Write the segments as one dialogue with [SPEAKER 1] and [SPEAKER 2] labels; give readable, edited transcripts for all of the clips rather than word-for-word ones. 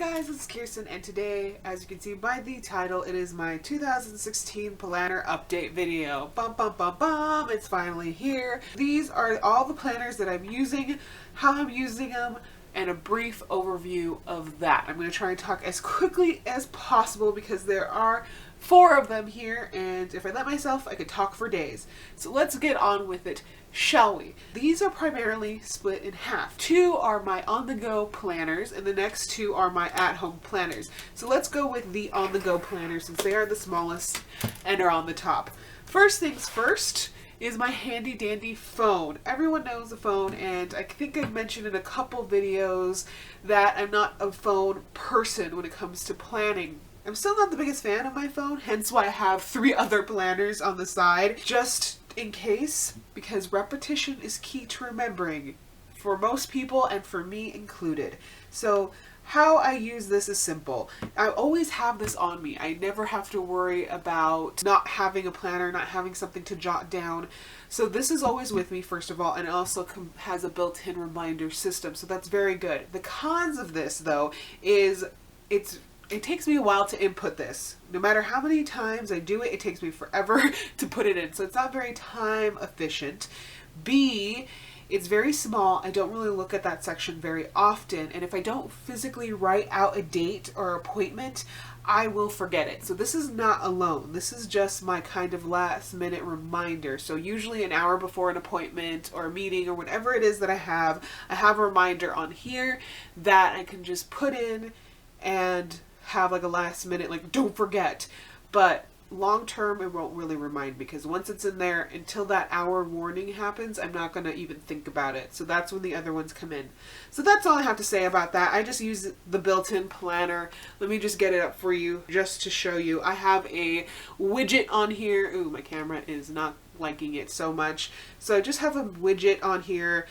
[SPEAKER 1] guys, it's Kirsten, and today, as you can see by the title, it is my 2016 planner update video. Bum bum bum bum, it's finally here. These are all the planners that I'm using, how I'm using them, and a brief overview of that. I'm going to try and talk as quickly as possible because there are 4 of them here, and if I let myself, I could talk for days. So let's get on with it, shall we? These are primarily split in half. 2 are my on-the-go planners, and the next 2 are my at-home planners. So let's go with the on-the-go planners since they are the smallest and are on the top. First things first is my handy dandy phone. Everyone knows the phone, and I think I've mentioned in a couple videos that I'm not a phone person when it comes to planning. I'm still not the biggest fan of my phone, hence why I have 3 other planners on the side, just in case, because repetition is key to remembering for most people and for me included. So how I use this is simple. I always have this on me. I never have to worry about not having a planner, not having something to jot down. So this is always with me, first of all, and it also has a built-in reminder system, so that's very good. The cons of this, though, is it takes me a while to input this. No matter how many times I do it, it takes me forever to put it in. So it's not very time efficient. B, it's very small. I don't really look at that section very often. And if I don't physically write out a date or appointment, I will forget it. So this is not alone. This is just my kind of last minute reminder. So usually an hour before an appointment or a meeting or whatever it is that I have a reminder on here that I can just put in and have like a last minute, like, don't forget. But long term, it won't really remind me because once it's in there, until that hour warning happens, I'm not going to even think about it. So that's when the other ones come in. So that's all I have to say about that. I just use the built-in planner. Let me just get it up for you just to show you. I have a widget on here. Ooh, my camera is not liking it so much. So I just have a widget on here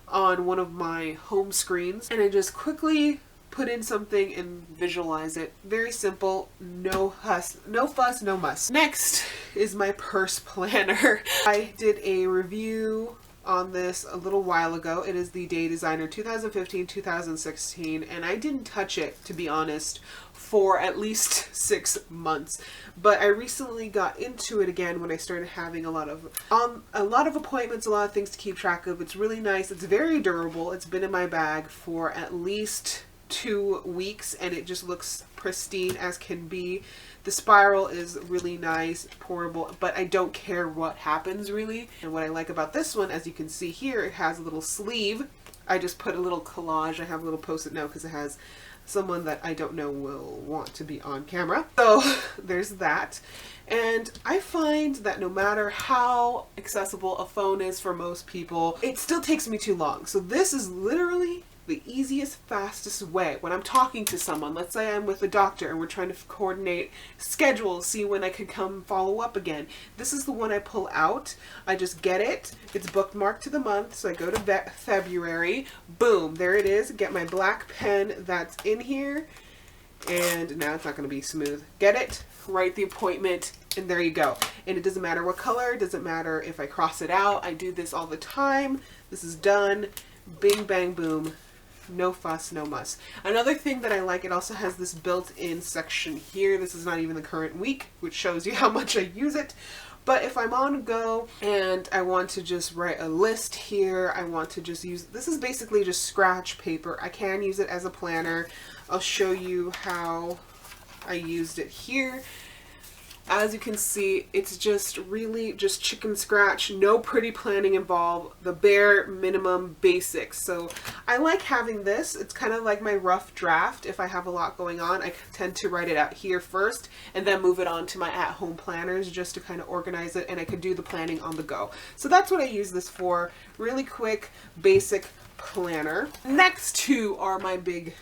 [SPEAKER 1] on one of my home screens, and I just quickly put in something and visualize it. Very simple, no fuss, no muss. Next is my purse planner. I did a review on this a little while ago. It is the Day Designer 2015-2016, and I didn't touch it, to be honest, for at least 6 months. But I recently got into it again when I started having a lot of appointments, a lot of things to keep track of. It's really nice. It's very durable. It's been in my bag for at least 2 weeks, and it just looks pristine as can be. The spiral is really nice, portable, but I don't care what happens really. And what I like about this one, as you can see here, it has a little sleeve. I just put a little collage. I have a little post-it note because it has someone that I don't know will want to be on camera. So there's that. And I find that no matter how accessible a phone is for most people, it still takes me too long. So this is literally the easiest, fastest way. When I'm talking to someone, let's say I'm with a doctor and we're trying to coordinate schedules, see when I could come follow up again. This is the one I pull out. I just get it. It's bookmarked to the month, so I go to February. Boom, there it is. Get my black pen that's in here. And now it's not going to be smooth. Get it, write the appointment, and there you go. And it doesn't matter what color, it doesn't matter if I cross it out. I do this all the time. This is done. Bing, bang, boom. No fuss, no muss. Another thing that I like, it also has this built-in section here. This is not even the current week, which shows you how much I use it. But if I'm on go and I want to just write a list here, I want to just use, this is basically just scratch paper. I can use it as a planner. I'll show you how I used it here. As you can see, it's just really just chicken scratch, no pretty planning involved, the bare minimum basics. So I like having this. It's kind of like my rough draft. If I have a lot going on, I tend to write it out here first and then move it on to my at-home planners just to kind of organize it, and I could do the planning on the go. So that's what I use this for. Really quick, basic planner. Next 2 are my big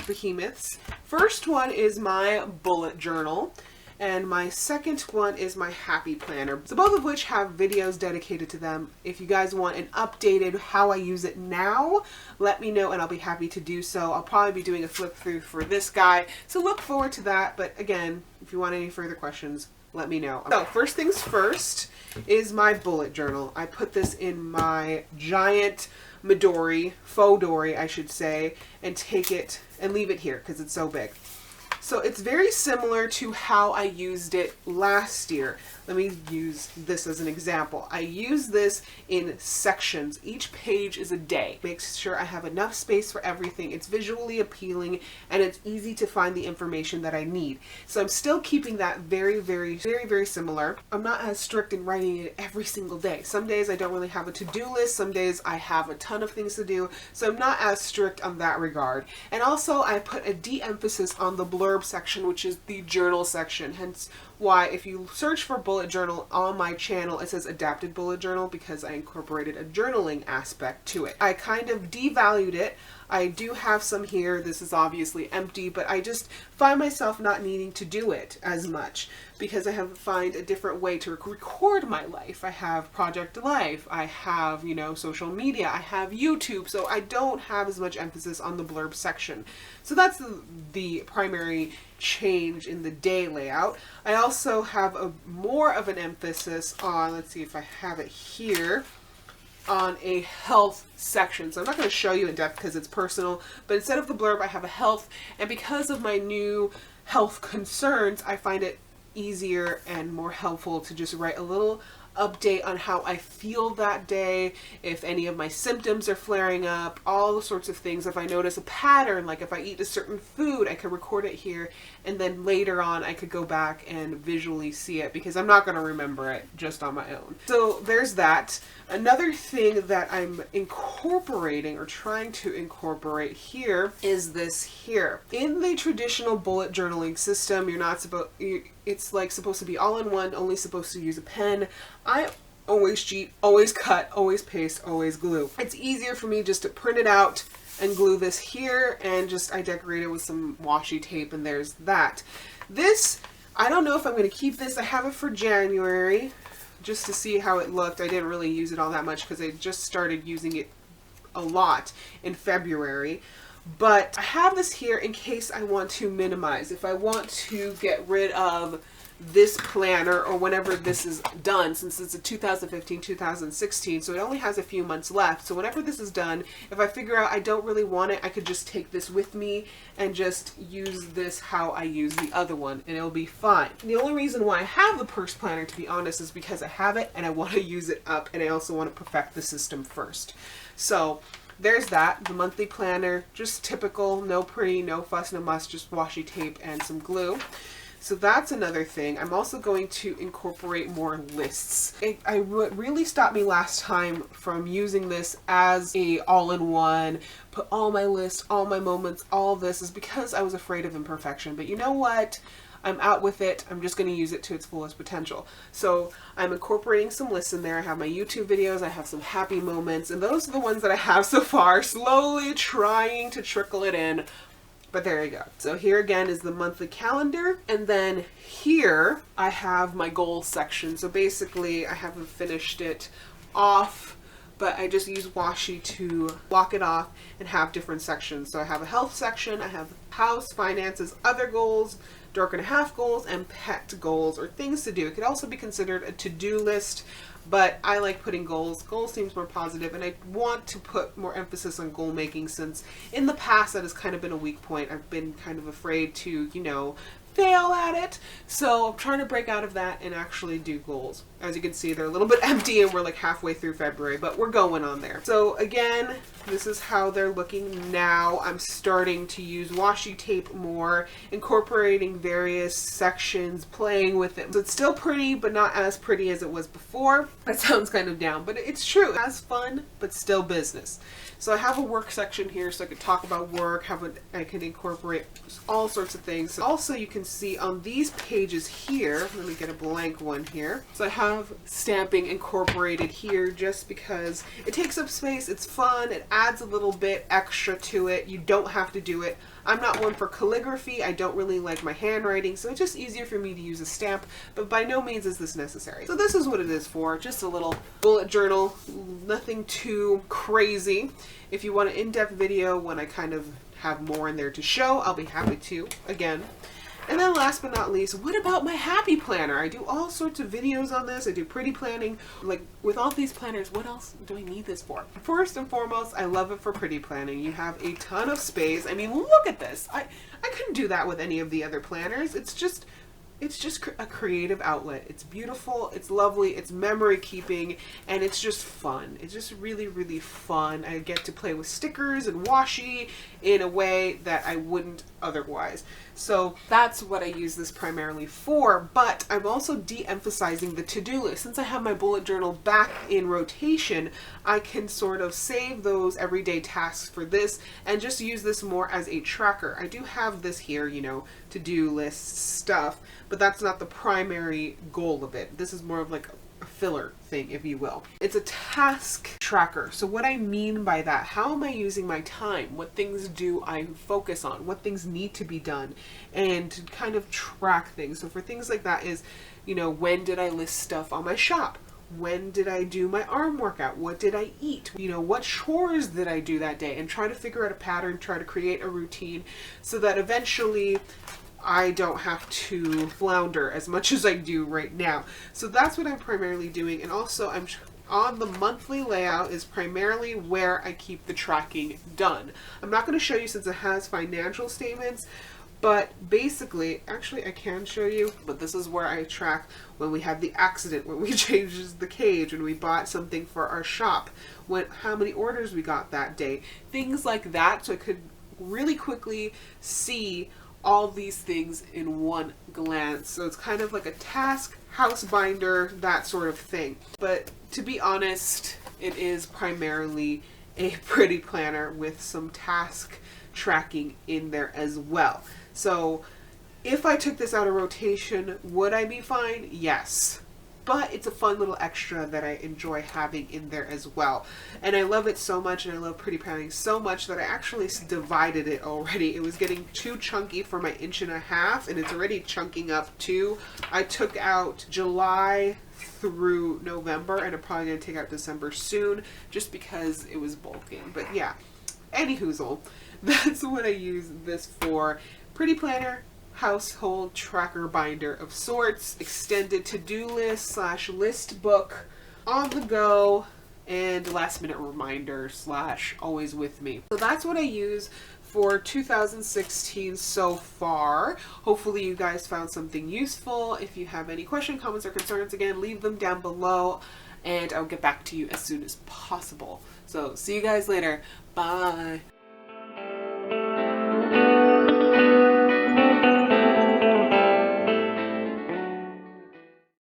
[SPEAKER 1] behemoths. First one is my bullet journal. And my second one is my happy planner. So both of which have videos dedicated to them. If you guys want an updated how I use it now, let me know and I'll be happy to do so. I'll probably be doing a flip through for this guy. So look forward to that. But again, if you want any further questions, let me know. So first things first is my bullet journal. I put this in my giant Midori, faux dory I should say, and take it and leave it here because it's so big. So it's very similar to how I used it last year. Let me use this as an example. I use this in sections. Each page is a day. Makes sure I have enough space for everything. It's visually appealing and it's easy to find the information that I need. So I'm still keeping that very similar. I'm not as strict in writing it every single day. Some days I don't really have a to-do list. Some days I have a ton of things to do. So I'm not as strict on that regard. And also I put a de-emphasis on the blurb section, which is the journal section. Hence why if you search for bullet journal on my channel, it says adapted bullet journal because I incorporated a journaling aspect to it. I kind of devalued it. I do have some here. This is obviously empty, but I just find myself not needing to do it as much because I have find a different way to record my life. I have Project Life, I have, you know, social media, I have YouTube, so I don't have as much emphasis on the blurb section. So that's the primary change in the day layout. I also have a more of an emphasis on, let's see if I have it here, on a health section. So I'm not going to show you in depth because it's personal, but instead of the blurb, I have a health, and because of my new health concerns, I find it easier and more helpful to just write a little update on how I feel that day, if any of my symptoms are flaring up, all the sorts of things. If I notice a pattern, like if I eat a certain food, I could record it here, and then later on I could go back and visually see it because I'm not going to remember it just on my own. So there's that. Another thing that I'm incorporating or trying to incorporate here is this here. In the traditional bullet journaling system, you're not supposed, it's like supposed to be all in one, only supposed to use a pen. I always cheat, always cut, always paste, always glue. It's easier for me just to print it out and glue this here, and just I decorate it with some washi tape, and there's that. This, I don't know if I'm going to keep this. I have it for January just to see how it looked. I didn't really use it all that much because I just started using it a lot in February. But I have this here in case I want to minimize. If I want to get rid of this planner or whenever this is done, since it's a 2015-2016, so it only has a few months left. So whenever this is done, if I figure out I don't really want it, I could just take this with me and just use this how I use the other one, and it'll be fine. The only reason why I have the purse planner, to be honest, is because I have it and I want to use it up, and I also want to perfect the system first. So there's that. The monthly planner, just typical, no pretty, no fuss, no muss, just washi tape and some glue. So that's another thing. I'm also going to incorporate more lists. It really stopped me last time from using this as a all-in-one, put all my lists, all my moments, all this, is because I was afraid of imperfection. But you know what? I'm out with it. I'm just going to use it to its fullest potential. So I'm incorporating some lists in there. I have my YouTube videos. I have some happy moments, and those are the ones that I have so far, slowly trying to trickle it in. But there you go. So here again is the monthly calendar. And then here I have my goals section. So basically I haven't finished it off, but I just use washi to block it off and have different sections. So I have a health section, I have house, finances, other goals, dark and a half goals, and pet goals, or things to do. It could also be considered a to-do list, but I like putting goals. Goals seems more positive, and I want to put more emphasis on goal making, since in the past that has kind of been a weak point. I've been kind of afraid to, you know, fail at it. So I'm trying to break out of that and actually do goals. As you can see, they're a little bit empty and we're like halfway through February, but we're going on there. So again, this is how they're looking now. I'm starting to use washi tape more, incorporating various sections, playing with it. So it's still pretty, but not as pretty as it was before. That sounds kind of down, but it's true. It has fun, but still business. So I have a work section here so I could talk about work, I can incorporate all sorts of things. Also, you can see on these pages here, let me get a blank one here. So I have stamping incorporated here just because it takes up space, it's fun, it adds a little bit extra to it. You don't have to do it. I'm not one for calligraphy. I don't really like my handwriting, so it's just easier for me to use a stamp, but by no means is this necessary. So this is what it is for, just a little bullet journal, nothing too crazy. If you want an in-depth video when I kind of have more in there to show, I'll be happy to, again. And then last but not least, what about my happy planner? I do all sorts of videos on this. I do pretty planning. Like with all these planners, what else do I need this for? First and foremost, I love it for pretty planning. You have a ton of space. I mean, look at this. I couldn't do that with any of the other planners. It's just a creative outlet. It's beautiful, it's lovely, it's memory keeping, and it's just fun. It's just really, really fun. I get to play with stickers and washi in a way that I wouldn't otherwise. So that's what I use this primarily for, but I'm also de-emphasizing the to-do list. Since I have my bullet journal back in rotation, I can sort of save those everyday tasks for this and just use this more as a tracker. I do have this here, you know, to-do list stuff, but that's not the primary goal of it. This is more of like a filler thing, if you will. It's a task tracker. So what I mean by that, how am I using my time? What things do I focus on? What things need to be done? And to kind of track things. So for things like that is, you know, when did I list stuff on my shop? When did I do my arm workout? What did I eat? You know, what chores did I do that day? And try to figure out a pattern, try to create a routine so that eventually I don't have to flounder as much as I do right now. So that's what I'm primarily doing. And also I'm on the monthly layout is primarily where I keep the tracking done. I'm not going to show you since it has financial statements, but basically, actually I can show you, but this is where I track when we had the accident, when we changed the cage, when we bought something for our shop, how many orders we got that day, things like that, so I could really quickly see all these things in one glance. So it's kind of like a task, house binder, that sort of thing. But to be honest, it is primarily a pretty planner with some task tracking in there as well. So if I took this out of rotation, would I be fine? Yes. But it's a fun little extra that I enjoy having in there as well. And I love it so much, and I love pretty planning so much that I actually divided it already. It was getting too chunky for my 1.5 inches, and it's already chunking up too. I took out July through November, and I'm probably going to take out December soon, just because it was bulking. But yeah, anyhoozle, that's what I use this for. Pretty planner, household tracker binder of sorts, extended to-do list slash list book, on the go, and last minute reminder slash always with me. So that's what I use for 2016 so far. Hopefully you guys found something useful. If you have any questions, comments, or concerns, again, leave them down below and I'll get back to you as soon as possible. So see you guys later. Bye.